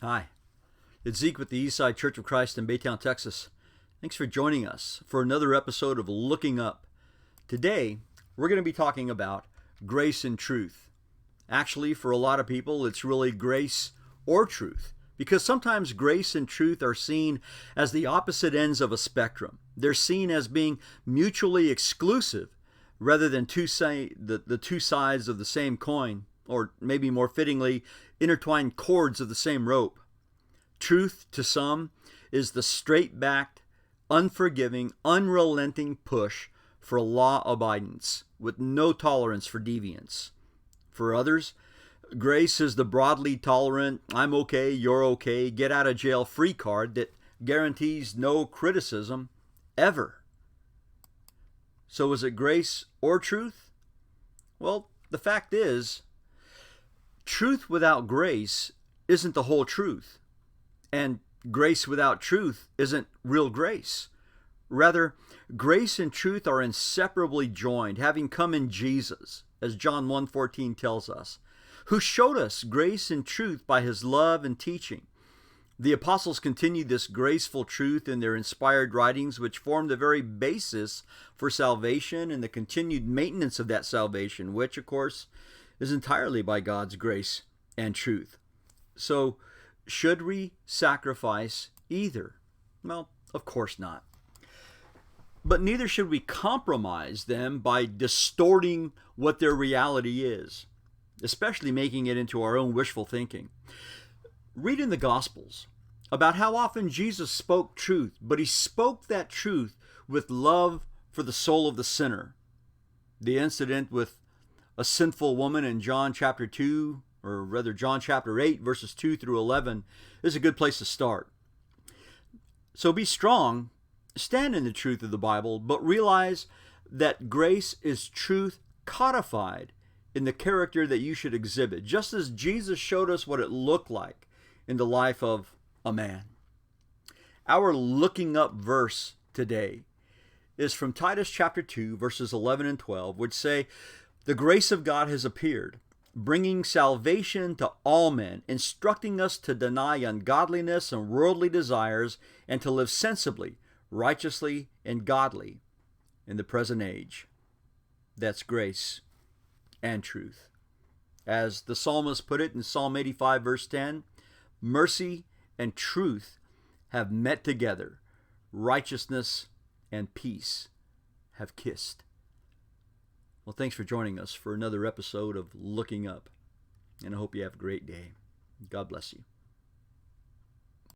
Hi, it's Zeke with the Eastside Church of Christ in Baytown, Texas. Thanks for joining us for another episode of Looking Up. Today, we're going to be talking about grace and truth. Actually, for a lot of people, it's really grace or truth, because sometimes grace and truth are seen as the opposite ends of a spectrum. They're seen as being mutually exclusive rather than the two sides of the same coin, or maybe more fittingly, intertwined cords of the same rope. Truth, to some, is the straight-backed, unforgiving, unrelenting push for law abidance with no tolerance for deviance. For others, grace is the broadly tolerant, I'm okay, you're okay, get out of jail free card that guarantees no criticism ever. So is it grace or truth? Well, the fact is, truth without grace isn't the whole truth. And grace without truth isn't real grace. Rather, grace and truth are inseparably joined, having come in Jesus, as John 1:14 tells us, who showed us grace and truth by his love and teaching. The apostles continued this graceful truth in their inspired writings, which formed the very basis for salvation and the continued maintenance of that salvation, which, of course, is entirely by God's grace and truth. So, should we sacrifice either? Well, of course not. But neither should we compromise them by distorting what their reality is, especially making it into our own wishful thinking. Read in the Gospels about how often Jesus spoke truth, but he spoke that truth with love for the soul of the sinner. The incident with a sinful woman in John chapter 2, or rather John chapter 8, verses 2 through 11, is a good place to start. So be strong, stand in the truth of the Bible, but realize that grace is truth codified in the character that you should exhibit, just as Jesus showed us what it looked like in the life of a man. Our looking up verse today is from Titus chapter 2, verses 11 and 12, which say, "The grace of God has appeared, bringing salvation to all men, instructing us to deny ungodliness and worldly desires, and to live sensibly, righteously, and godly in the present age." That's grace and truth. As the psalmist put it in Psalm 85, verse 10, mercy and truth have met together, righteousness and peace have kissed. Well, thanks for joining us for another episode of Looking Up, and I hope you have a great day. God bless you.